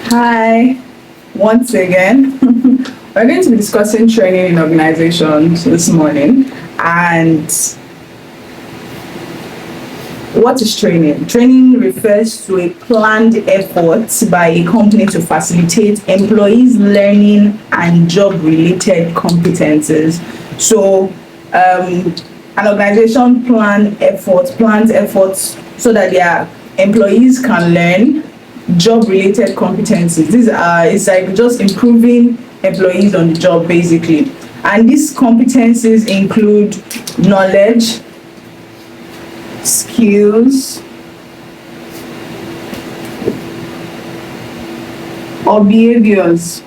Hi, once again. We're going to be discussing training in organizations this morning. And what is training? Training refers to a planned effort by a company to facilitate employees' learning and job-related competences. So, an organization plans efforts so that their employees can learn job-related competencies. These are it's like just improving employees on the job basically. And these competencies include knowledge, skills, or behaviors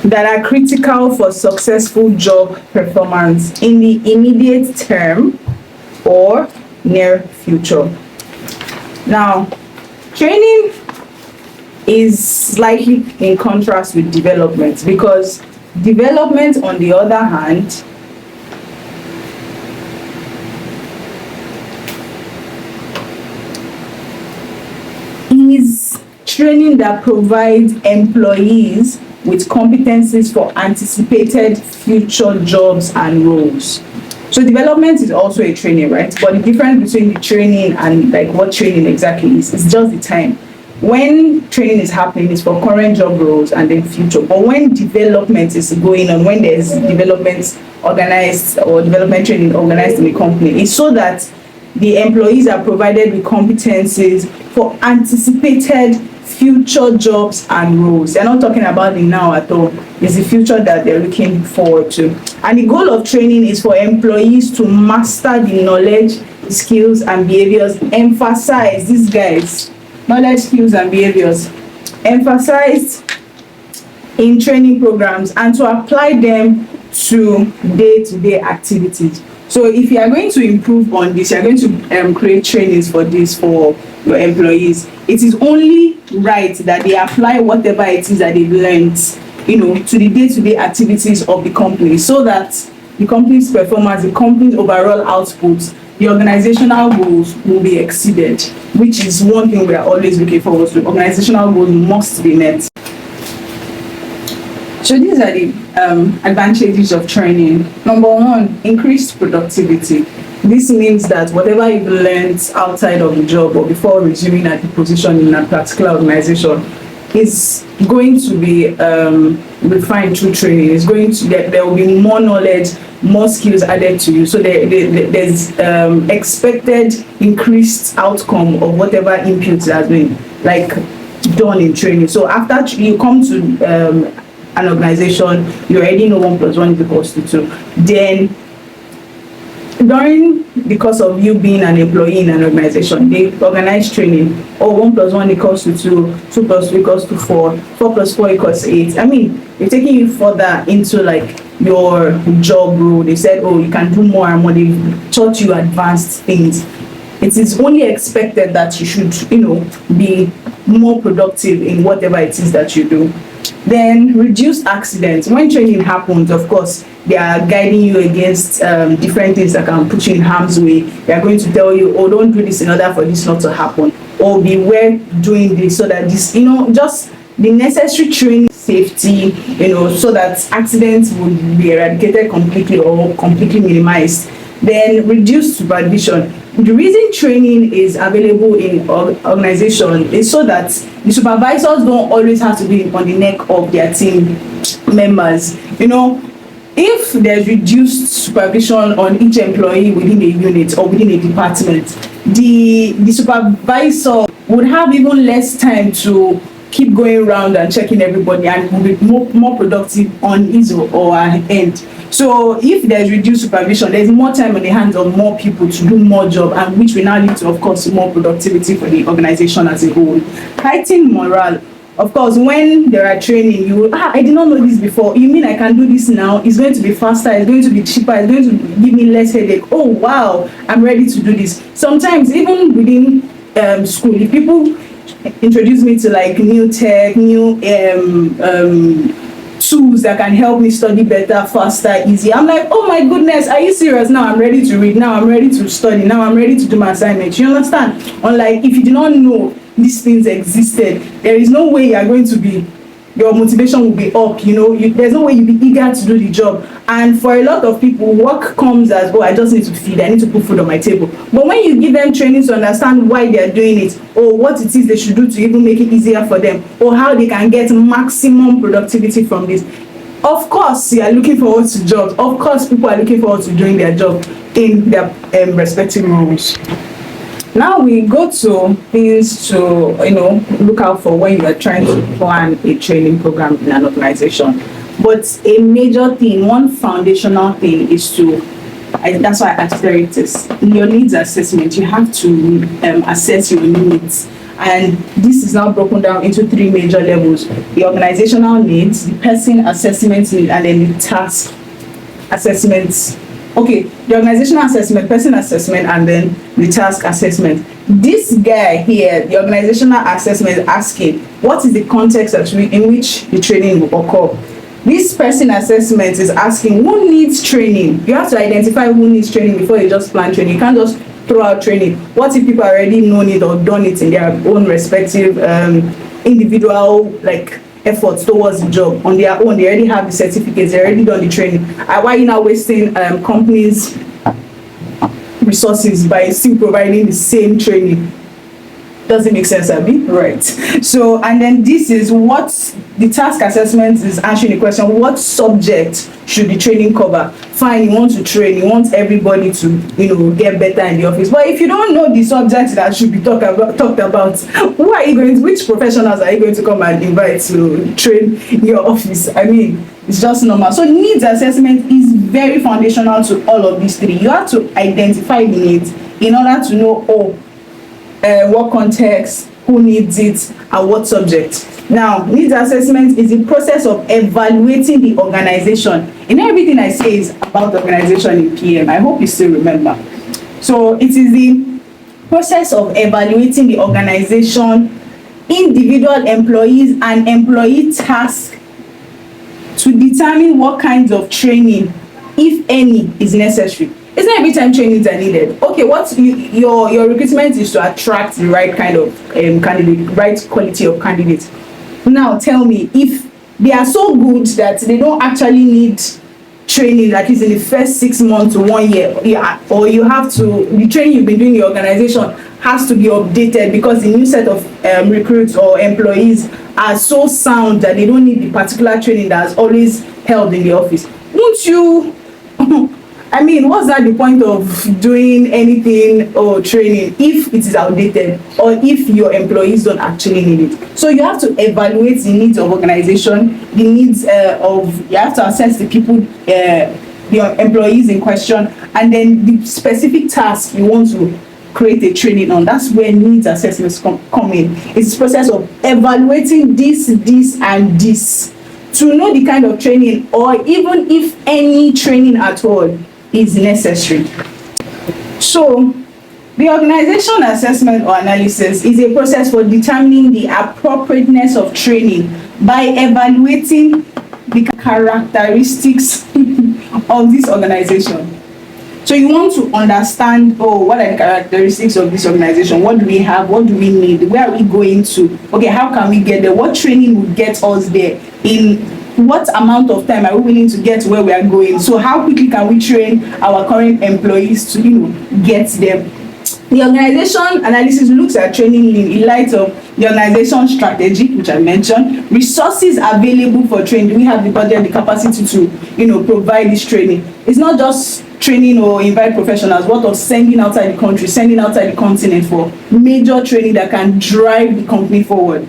that are critical for successful job performance in the immediate term or near future. Now, training is slightly in contrast with development, because development, on the other hand, is training that provides employees with competencies for anticipated future jobs and roles. So development is also a training, right? But the difference between the training and like what training exactly is just the time. When training is happening, it's for current job roles and then future. But when development is going on, when there's development organized or development training organized in a company, it's so that the employees are provided with competencies for anticipated future jobs and roles. They're not talking about the now at all. It's the future that they're looking forward to. And the goal of training is for employees to master the knowledge, skills, and behaviors. Emphasize these guys, knowledge, skills, and behaviors, emphasized in training programs, and to apply them to day-to-day activities. So if you are going to improve on this, you are going to create trainings for this for your employees, it is only right that they apply whatever it is that they've learned, to the day-to-day activities of the company, so that the company's performance, the company's overall output, the organizational goals will be exceeded, which is one thing we are always looking forward to. Organizational goals must be met. So these are the advantages of training. Number one, increased productivity. This means that whatever you've learned outside of the job or before resuming at the position in a particular organization is going to be refined through training. It's going to there will be more knowledge, more skills added to you. So there's expected increased outcome of whatever input has been done in training. So after you come to an organization, you already know 1 + 1 = 2. Then during the course of you being an employee in an organization, they organize training. 1 + 1 = 2, 2 + 2 = 4, 4 + 4 = 8. I mean, they're taking you further into your job role. They said, you can do more and more. They've taught you advanced things. It is only expected that you should, be more productive in whatever it is that you do. Then reduce accidents. When training happens, of course, they are guiding you against different things that can put you in harm's way. They are going to tell you, don't do this in order for this not to happen, or beware doing this, so that this, just the necessary training, safety, so that accidents will be eradicated completely or completely minimized. Then reduce supervision. The reason training is available in organization is so that the supervisors don't always have to be on the neck of their team members. If there's reduced supervision on each employee within a unit or within a department, the supervisor would have even less time to keep going around and checking everybody, and will be more productive on his or her end. So if there's reduced supervision, there's more time on the hands of more people to do more job, and which will now lead to, of course, more productivity for the organization as a whole. Heighten morale. Of course, when there are training, I did not know this before. You mean I can do this now? It's going to be faster, it's going to be cheaper, it's going to give me less headache. Oh, wow, I'm ready to do this. Sometimes, even within school, if people introduce me to new tech, new tools that can help me study better, faster, easier. I'm like, oh my goodness, are you serious? Now I'm ready to read. Now I'm ready to study. Now I'm ready to do my assignments. You understand? Unlike if you did not know these things existed, there is no way you are going to be, your motivation will be up, you know, there's no way you'll be eager to do the job. And for a lot of people, work comes as, oh, I just need to feed, I need to put food on my table. But when you give them training to understand why they are doing it, or what it is they should do to even make it easier for them, or how they can get maximum productivity from this, of course you are looking forward to jobs. Of course people are looking forward to doing their job in their respective roles. Now we go to things to, you know, look out for when you are trying to plan a training program in an organization. But a major thing, one foundational thing is to, that's why I asked this, in your needs assessment, you have to assess your needs. And this is now broken down into 3 major levels: the organizational needs, the person assessment need, and then the task assessments. Okay, the organizational assessment, person assessment, and then the task assessment. This guy here, the organizational assessment, is asking what is the context in which the training will occur. This person assessment is asking who needs training. You have to identify who needs training before you just plan training. You can't just throw out training. What if people already known it or done it in their own respective individual efforts towards the job on their own? They already have the certificates, they already done the training. Why are you now wasting companies' resources by still providing the same training? Doesn't make sense, Abi? Right. So, and then this is what the task assessment is answering the question: what subject should the training cover? Fine, you want to train, you want everybody to, you know, get better in the office. But if you don't know the subject that should be talked about, who are you going to, which professionals are you going to come and invite to train in your office? I mean, it's just normal. So needs assessment is very foundational to all of these 3. You have to identify the needs in order to know, what context, who needs it, and what subject. Now, needs assessment is the process of evaluating the organization. And everything I say is about organization in PM. I hope you still remember. So it is the process of evaluating the organization, individual employees, and employee tasks to determine what kinds of training, if any, is necessary. It's not every time trainings are needed. Okay, what's your recruitment is to attract the right kind of candidate, right quality of candidates. Now tell me, if they are so good that they don't actually need training, like it's in the first 6 months to 1 year, or you have to, the training you've been doing in your organization has to be updated because the new set of recruits or employees are so sound that they don't need the particular training that has always held in the office. Won't you I mean, what's that the point of doing anything or training if it is outdated or if your employees don't actually need it? So you have to evaluate the needs of organization, the needs you have to assess the people, your employees in question, and then the specific task you want to create a training on. That's where needs assessments come in. It's the process of evaluating this, and this to know the kind of training, or even if any training at all is necessary. So the organization assessment or analysis is a process for determining the appropriateness of training by evaluating the characteristics of this organization. So you want to understand, what are the characteristics of this organization? What do we have? What do we need? Where are we going to? Okay, how can we get there? What training will get us there? In what amount of time are we willing to get to where we are going? So how quickly can we train our current employees to, get them? The organization analysis looks at training in light of the organization strategy, which I mentioned, resources available for training. Do we have the budget, the capacity to, provide this training? It's not just training or invite professionals. What of sending outside the country, sending outside the continent for major training that can drive the company forward?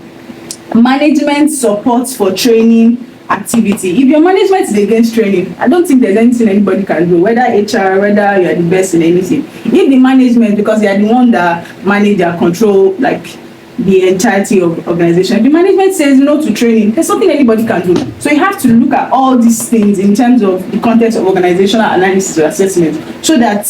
Management supports for training activity. If your management is against training, I don't think there's anything anybody can do, whether HR, whether you are the best in anything. If the management, because they are the one that manage and control the entirety of organization, if the management says no to training, there's something anybody can do. So you have to look at all these things in terms of the context of organizational analysis or assessment, so that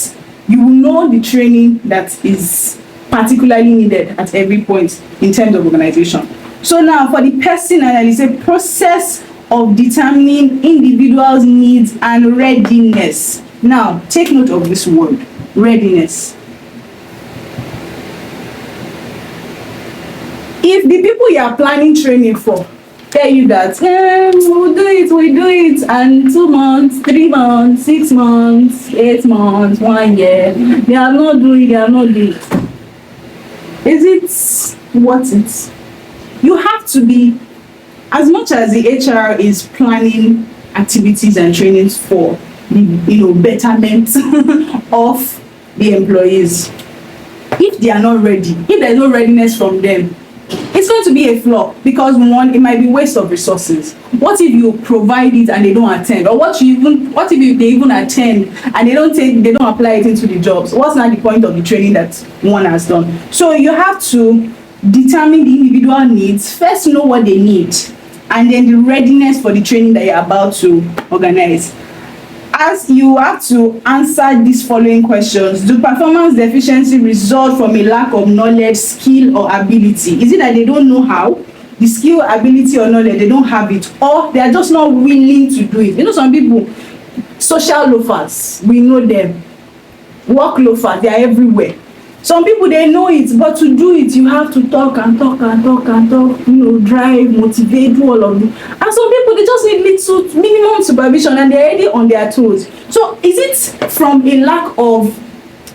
you will know the training that is particularly needed at every point in terms of organization. So now for the person analysis, a process of determining individuals' needs and readiness. Now, take note of this word, readiness. If the people you are planning training for tell you that we'll do it, and 2 months, 3 months, 6 months, 8 months, 1 year, they are not doing it. Is it worth it? You have to be, as much as the HR is planning activities and trainings for the betterment of the employees, if they are not ready, if there is no readiness from them, it's going to be a flaw, because one, it might be waste of resources. What if you provide it and they don't attend? Or what if they even attend and they don't apply it into the jobs? What's not the point of the training that one has done? So you have to determine the individual needs, first know what they need, and then the readiness for the training that you're about to organize. As you have to answer these following questions: do performance deficiency result from a lack of knowledge, skill, or ability? Is it that they don't know how? The skill, ability, or knowledge, they don't have it, or they are just not willing to do it? Some people, social loafers, we know them. Work loafers, they are everywhere. Some people, they know it, but to do it, you have to talk and talk and talk and talk, drive, motivate, do all of it. And some people, they just need minimum supervision, and they're already on their toes. So is it from a lack of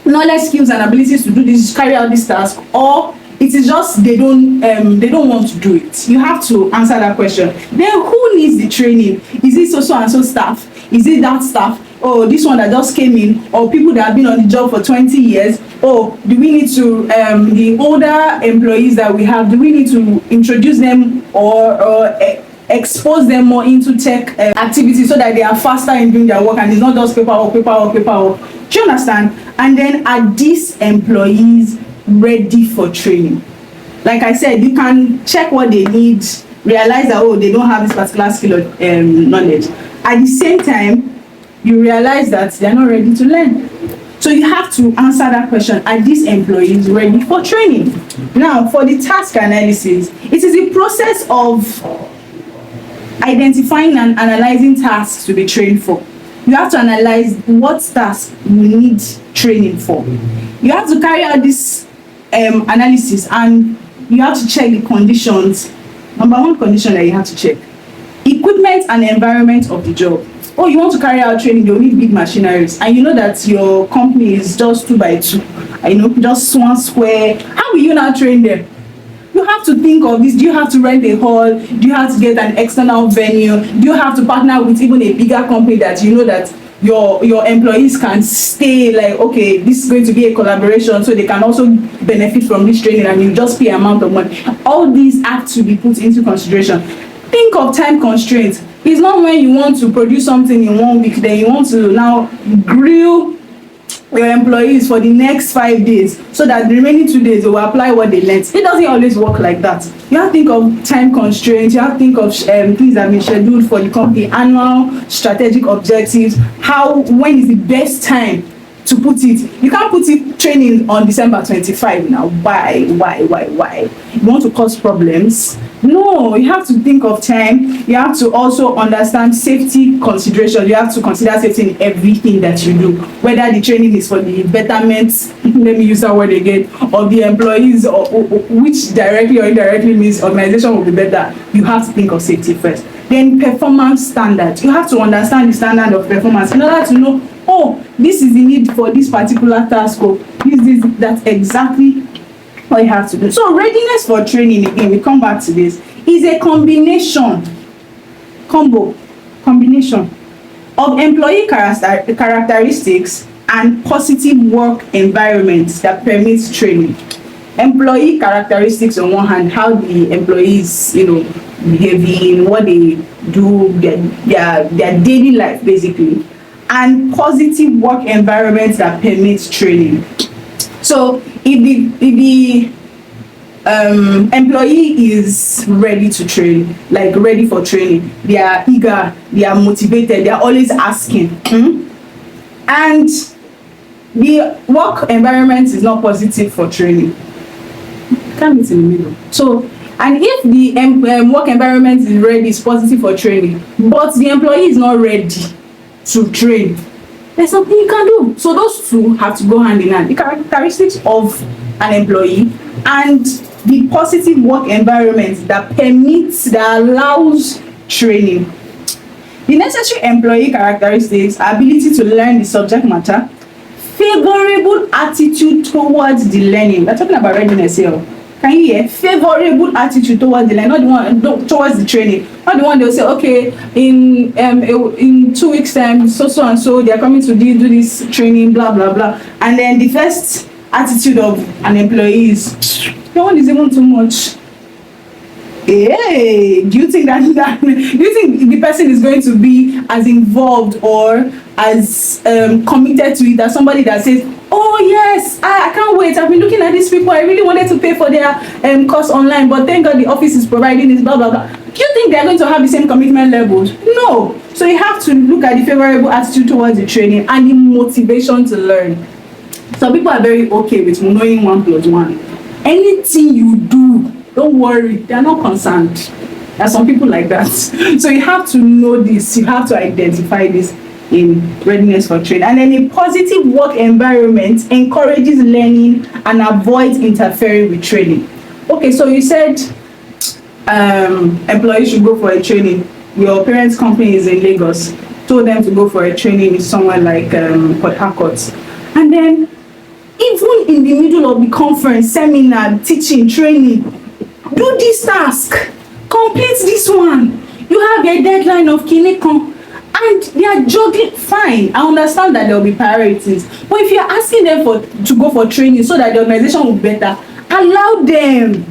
knowledge, skills, and abilities to do this, carry out this task, or it is just they don't want to do it? You have to answer that question. Then who needs the training? Is it so and so staff? Is it that staff? Oh, this one that just came in, or people that have been on the job for 20 years? Oh, do we need to, the older employees that we have, do we need to introduce them or expose them more into tech activities so that they are faster in doing their work, and it's not just paperwork? Do you understand? And then, are these employees ready for training? Like I said, you can check what they need, realize that, they don't have this particular skill or knowledge. At the same time, you realize that they're not ready to learn. So you have to answer that question: are these employees ready for training? Now, for the task analysis, it is a process of identifying and analyzing tasks to be trained for. You have to analyze what tasks you need training for. You have to carry out this analysis, and you have to check the conditions. Number one condition that you have to check: equipment and environment of the job. You want to carry out training, you'll need big machineries, and you know that your company is just 2 by 2, just one square. How will you now train them? You have to think of this. Do you have to rent a hall? Do you have to get an external venue? Do you have to partner with even a bigger company that you know that your employees can stay, like, okay, this is going to be a collaboration, so they can also benefit from this training, and you just pay amount of money? All these have to be put into consideration. Think of time constraints. It's not when you want to produce something in 1 week, then you want to now grill your employees for the next 5 days, so that the remaining 2 days they will apply what they learned. It doesn't always work like that. You have to think of time constraints. You have to think of things that have been scheduled for the company, annual strategic objectives. When is the best time to put it? You can't put it training on December 25 now. Why? You want to cause problems? No, you have to think of time. You have to also understand safety considerations. You have to consider safety in everything that you do, whether the training is for the betterment, let me use that word again, of the employees, or which directly or indirectly means organization will be better. You have to think of safety first. Then performance standard. You have to understand the standard of performance in order to know, this is the need for this particular task, or that's exactly what you have to do. So readiness for training, again, we come back to this, is a combination of employee characteristics and positive work environments that permits training. Employee characteristics on one hand, how the employees behaving, what they do, their daily life basically, and positive work environments that permits training. So if the employee is ready to train, like ready for training, they are eager, they are motivated, they are always asking, and the work environment is not positive for training, can't meet in the middle. So And if the work environment is ready, is positive for training, but the employee is not ready to train, there's something you can do. So those two have to go hand in hand. The characteristics of an employee and the positive work environment that permits, that allows training. The necessary employee characteristics are ability to learn the subject matter, favorable attitude towards the learning. We're talking about readiness here. Can you hear? Favorable attitude towards the learning, not the one towards the training. Not the one they'll say, okay, in 2 weeks time, so and so they are coming to do this training, blah blah blah. And then the first attitude of an employee is, that one is even too much. Hey, do you think do you think the person is going to be as involved or as committed to it as somebody that says, oh yes, I can't wait, I've been looking at these people, I really wanted to pay for their course online, but thank God the office is providing this, blah blah blah. Do you think they're going to have the same commitment levels? No. So you have to look at the favorable attitude towards the training and the motivation to learn. Some people are very okay with knowing 1 + 1. Anything you do, don't worry, they're not concerned. There are some people like that. So you have to know this, you have to identify this in readiness for training. And then a positive work environment encourages learning and avoids interfering with training. Okay, so you said employees should go for a training. Your parents' company is in Lagos, told them to go for a training in somewhere like Port Harcourt. And then even in the middle of the conference, seminar, teaching, training, do this task, complete this one, you have a deadline of Kinecon, and they are juggling. Fine, I understand that there will be priorities, but if you are asking them to go for training so that the organization will be better, allow them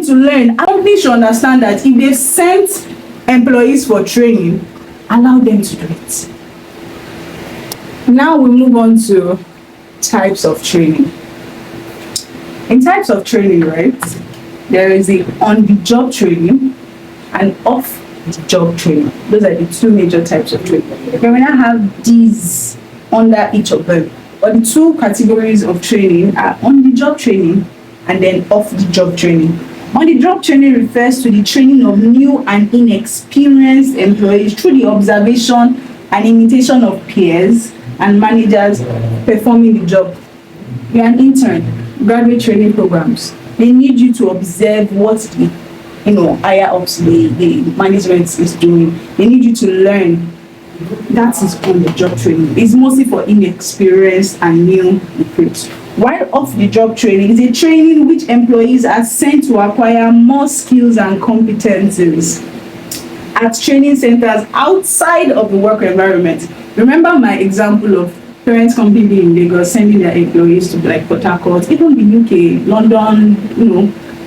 to learn. Companies should understand that if they sent employees for training, allow them to do it. Now we move on to types of training. In types of training, right, there is a on-the-job training and off-the-job training. Those are the two major types of training. We will now have these under each of them. But the two categories of training are on-the-job training and then off-the-job training. On-the-job training refers to the training of new and inexperienced employees through the observation and imitation of peers and managers performing the job. You're an intern, graduate training programs. They need you to observe what the higher ups, the management is doing. They need you to learn. That is on the job training. It's mostly for inexperienced and new recruits. While off the job training is a training which employees are sent to acquire more skills and competencies at training centers outside of the work environment. Remember my example of parents company in Lagos sending their employees to like Port Harcourt, even the UK, London,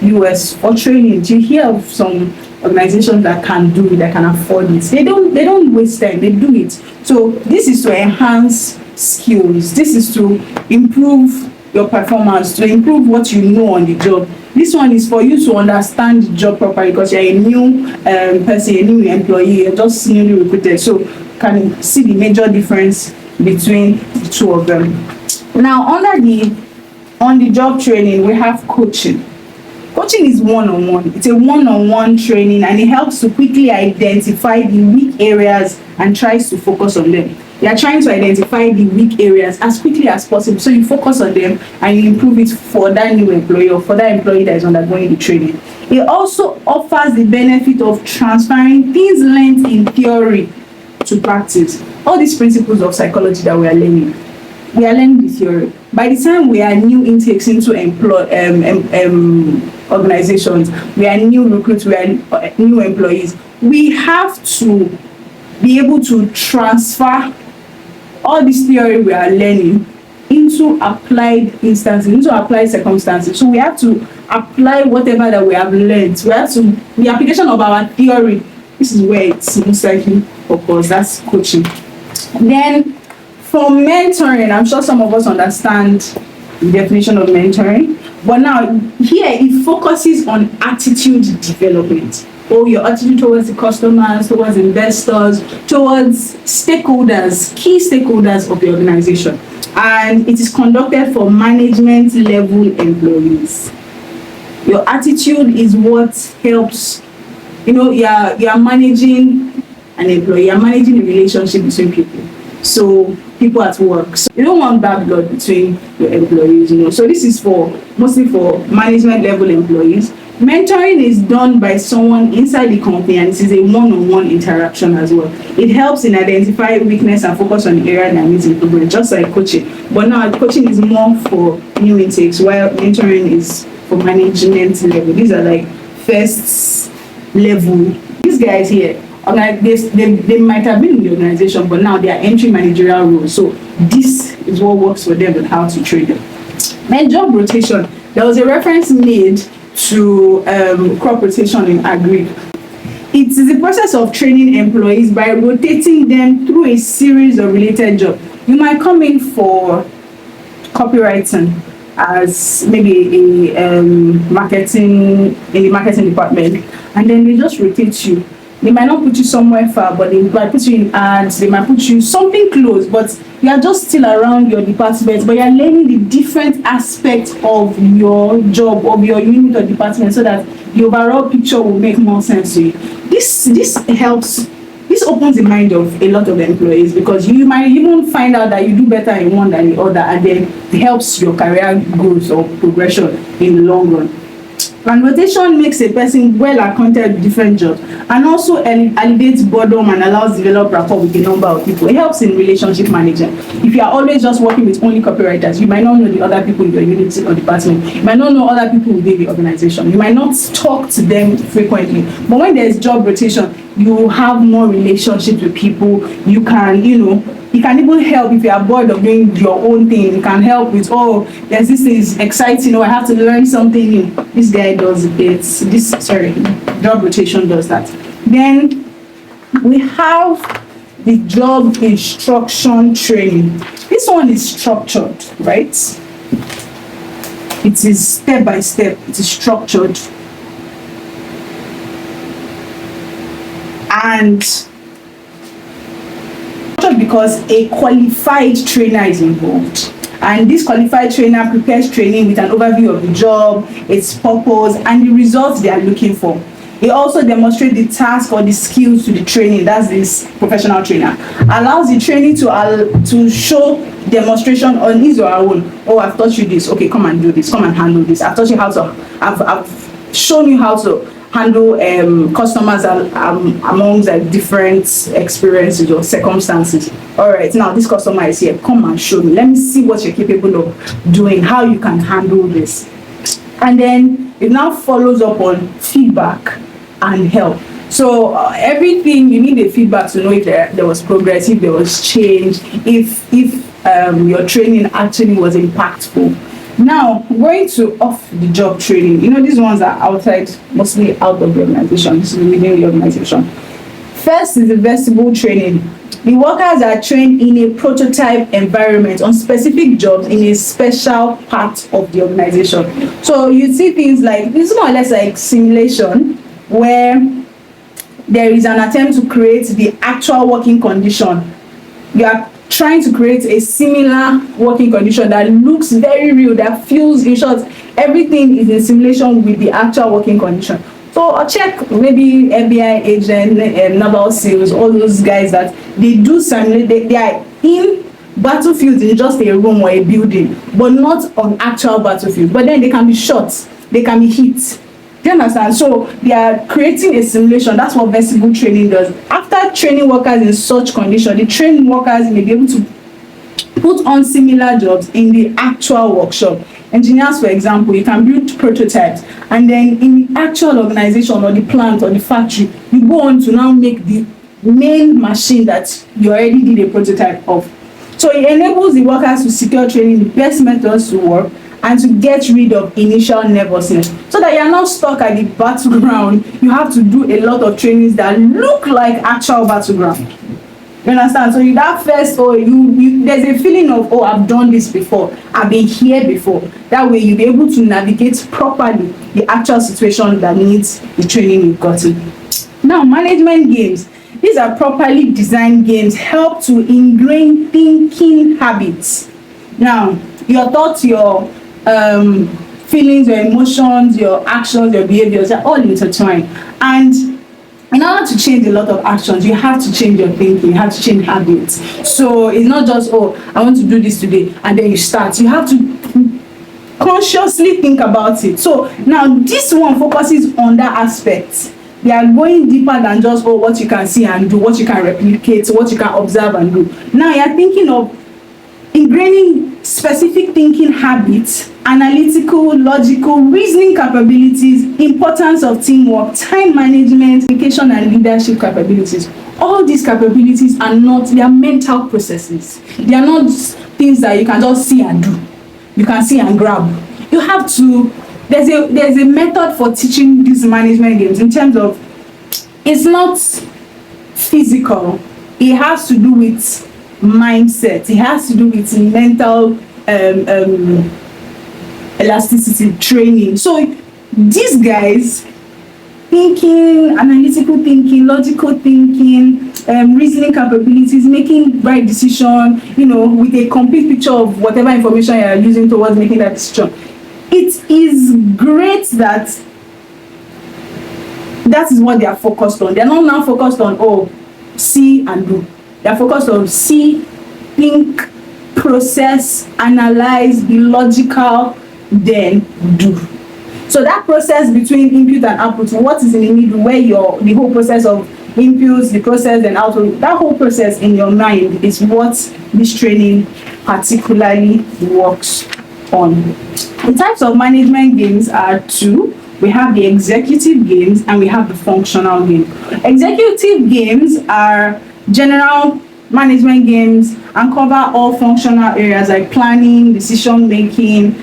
US for training. Do you hear of some organizations that can do it, that can afford it? They don't waste time, they do it. So this is to enhance skills. This is to improve your performance, to improve what you know on the job. This one is for you to understand the job properly because you're a new person, a new employee, you're just newly recruited. So you can see the major difference between the two of them. Now, under the on-the-job training, we have coaching. Coaching is one-on-one. It's a one-on-one training, and it helps to quickly identify the weak areas and tries to focus on them. They are trying to identify the weak areas as quickly as possible, so you focus on them and you improve it for that new employee or for that employee that is undergoing the training. It also offers the benefit of transferring things learned in theory to practice. All these principles of psychology that we are learning the theory. By the time we are new intakes into organizations, we are new recruits, we are new employees, we have to be able to transfer all this theory we are learning into applied instances, into applied circumstances. So we have to apply whatever that we have learned. We have to, the application of our theory, this is where it's most likely occurs. That's coaching. Then for mentoring, I'm sure some of us understand the definition of mentoring, but now here it focuses on attitude development. Or your attitude towards the customers, towards investors, towards stakeholders, key stakeholders of the organization. And it is conducted for management level employees. Your attitude is what helps. You are managing an employee, you are managing the relationship between people. So people at work. So you don't want bad blood between your employees. So this is for mostly for management level employees. Mentoring is done by someone inside the company, and it is a one-on-one interaction as well. It helps in identifying weakness and focus on the area that needs improvement, just like coaching. But now coaching is more for new intakes, while mentoring is for management level. These are like first level. These guys here, they might have been in the organization, but now they are entering managerial roles. So this is what works for them and how to train them. Then job rotation. There was a reference made to crop rotation in agri. It is the process of training employees by rotating them through a series of related jobs. You might come in for copywriting as maybe a marketing in the marketing department, and then they just rotate you. They might not put you somewhere far, but they might put you in ads, they might put you something close, but you are just still around your department, but you are learning the different aspects of your job, of your unit or department, so that the overall picture will make more sense to you. This helps. This opens the mind of a lot of employees, because you might even find out that you do better in one than the other, and then it helps your career growth or progression in the long run. And rotation makes a person well acquainted with different jobs, and also alleviates boredom and allows develop rapport with a number of people. It helps in relationship management. If you are always just working with only copywriters, you might not know the other people in your unit or department. You might not know other people within the organization. You might not talk to them frequently. But when there is job rotation, you have more relationships with people. You can, it can even help if you are bored of doing your own thing. It can help with, there's this thing is exciting, I have to learn something new. This guy does it. Job rotation does that. Then we have the job instruction training. This one is structured, right? It is step by step, it is structured. And because a qualified trainer is involved, and this qualified trainer prepares training with an overview of the job, its purpose, and the results they are looking for. It also demonstrates the task or the skills to the training. That's this professional trainer. Allows the trainee to show demonstration on his or her own. I've taught you this. Okay, come and do this. Come and handle this. I've taught you how to. I've shown you how to handle customers amongst different experiences or circumstances. All right, now this customer is here. Come and show me. Let me see what you're capable of doing, how you can handle this. And then it now follows up on feedback and help. So everything, you need a feedback to know if there was progress, if there was change, if your training actually was impactful. Now, going to off-the-job training. These ones are outside, mostly out of the organization. This is within the organization. First is the vestibule training. The workers are trained in a prototype environment on specific jobs in a special part of the organization. So you see things like, this is more or less like simulation, where there is an attempt to create the actual working condition. You are trying to create a similar working condition that looks very real, that feels, in short, everything is in simulation with the actual working condition. So I'll check maybe FBI agent, naval SEALs, all those guys that they do simulate, they are in battlefields in just a room or a building, but not on actual battlefield. But then they can be shot, they can be hit. Do you understand? So they are creating a simulation. That's what vestibule training does. After training workers in such condition, the trained workers may be able to put on similar jobs in the actual workshop. Engineers, for example, you can build prototypes, and then in the actual organization or the plant or the factory, you go on to now make the main machine that you already did a prototype of. So it enables the workers to secure training, the best methods to work, and to get rid of initial nervousness, so that you are not stuck at the battleground. You have to do a lot of trainings that look like actual battleground. You understand? So you that first, there's a feeling of, I've done this before, I've been here before. That way you'll be able to navigate properly the actual situation that needs the training you've gotten. Now, management games. These are properly designed games, help to ingrain thinking habits. Now, you're taught your feelings, your emotions, your actions, your behaviors are all intertwined. And in order to change a lot of actions, you have to change your thinking, you have to change habits. So it's not just, oh, I want to do this today, and then you start. You have to consciously think about it. So now this one focuses on that aspect. They are going deeper than just, oh, what you can see and do, what you can replicate, what you can observe and do. Now you're thinking of ingraining specific thinking habits, analytical, logical, reasoning capabilities, importance of teamwork, time management, communication and leadership capabilities. All these capabilities are not, they are mental processes. They are not things that you can just see and do. You can see and grab. You have to, there's a method for teaching these management games in terms of, it's not physical. It has to do with mindset. It has to do with mental elasticity training. So these guys, thinking, analytical thinking, logical thinking, reasoning capabilities, making right decision, you know, with a complete picture of whatever information you are using towards making that decision. It is great that that is what they are focused on. They are not now focused on, oh, see and do. They are focused on see, think, process, analyze, be logical, then do. So that process between input and output, what is in the middle, where the whole process of inputs, the process and output, that whole process in your mind is what this training particularly works on. The types of management games are two. We have the executive games and we have the functional games. Executive games are general management games and cover all functional areas like planning, decision making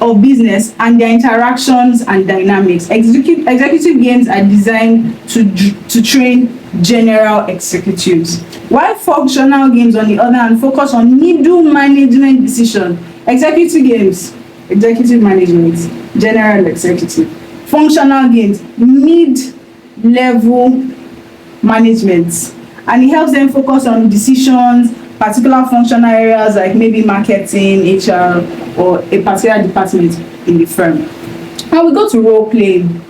of business and their interactions and dynamics. Executive games are designed to train general executives, while functional games on the other hand focus on middle management decision. Executive games, executive management, general executive. Functional games, mid-level management, and it helps them focus on decisions, particular functional areas like maybe marketing, HR, or a particular department in the firm. Now we go to role playing.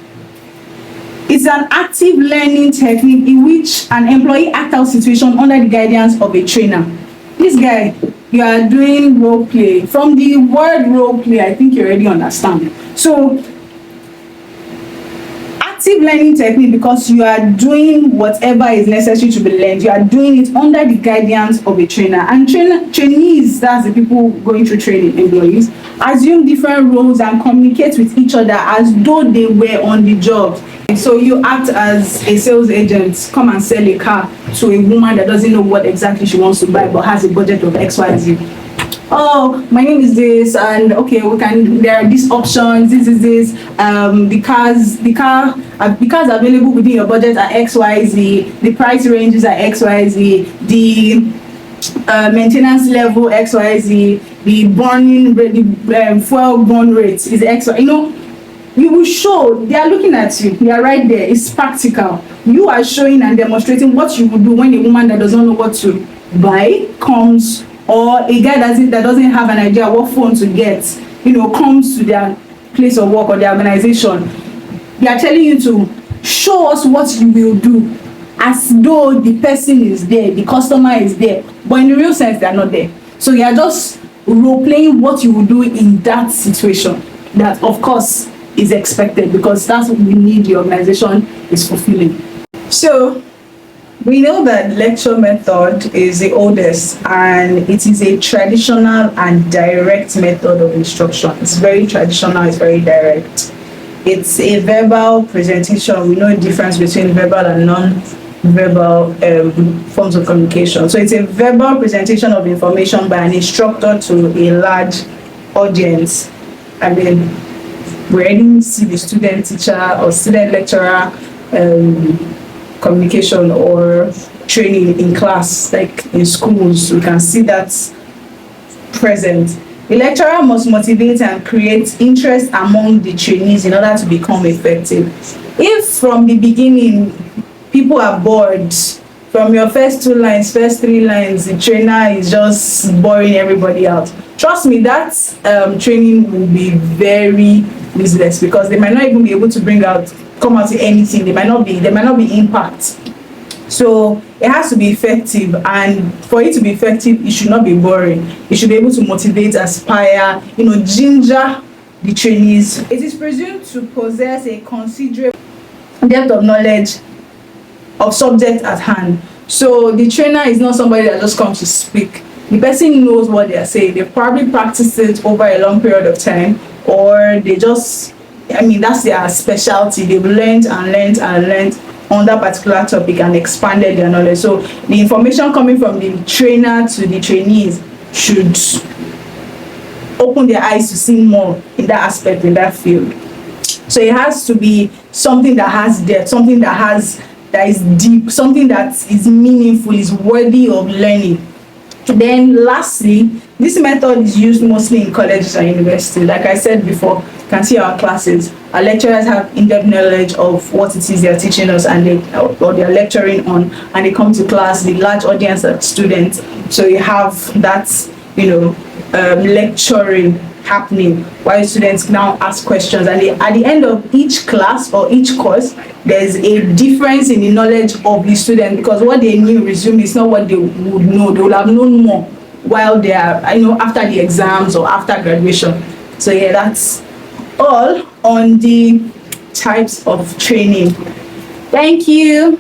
It's an active learning technique in which an employee acts out situation under the guidance of a trainer. This guy, you are doing role play. From the word role play, I think you already understand. So active learning technique because you are doing whatever is necessary to be learned. You are doing it under the guidance of a trainer. And trainees, that's the people going through training, employees, assume different roles and communicate with each other as though they were on the job. So you act as a sales agent, come and sell a car to a woman that doesn't know what exactly she wants to buy but has a budget of XYZ. Oh, my name is this, and okay, there are these options, this is this, the cars available within your budget are XYZ, the price ranges are XYZ, the maintenance level XYZ, the burning rate, the fuel burn rate is XYZ. You know, you will show, they are looking at you, you are right there, it's practical. You are showing and demonstrating what you would do when a woman that doesn't know what to buy comes, or a guy that doesn't have an idea what phone to get, you know, comes to their place of work or their organization. They are telling you to show us what you will do as though the person is there, the customer is there, but in the real sense they are not there. So you are just role playing what you will do in that situation that of course is expected because that's what we need the organization is fulfilling. So we know that lecture method is the oldest and it is a traditional and direct method of instruction. It's very traditional, it's very direct. It's a verbal presentation. We know the difference between verbal and non-verbal forms of communication. So it's a verbal presentation of information by an instructor to a large audience. And then we already see the student teacher or student lecturer communication or training in class, like in schools. We can see that present. The lecturer must motivate and create interest among the trainees in order to become effective. If from the beginning people are bored from your first 2 lines, first 3 lines, the trainer is just boring everybody out. Trust me, that training will be very useless, because they might not even be able to come out to anything. There might not be impact. So it has to be effective, and for it to be effective, it should not be boring. It should be able to motivate, inspire, ginger the trainees. It is presumed to possess a considerable depth of knowledge of subject at hand. So the trainer is not somebody that just comes to speak. The person knows what they are saying. They've probably practiced it over a long period of time, or that's their specialty. They've learned on that particular topic and expanded their knowledge. So the information coming from the trainer to the trainees should open their eyes to see more in that aspect, in that field. So it has to be something that has depth, something that is deep, something that is meaningful, is worthy of learning. Then lastly, this method is used mostly in colleges and universities. Like I said before, you can see our classes. Our lecturers have in-depth knowledge of what it is they're teaching us, and they're lecturing on, and they come to class, the large audience of students. So you have that, lecturing happening while students now ask questions, and at the end of each class or each course, there's a difference in the knowledge of the student, because what they knew resume is not what they would know. They will have known more while they are, after the exams or after graduation. So yeah, that's all on the types of training. Thank you.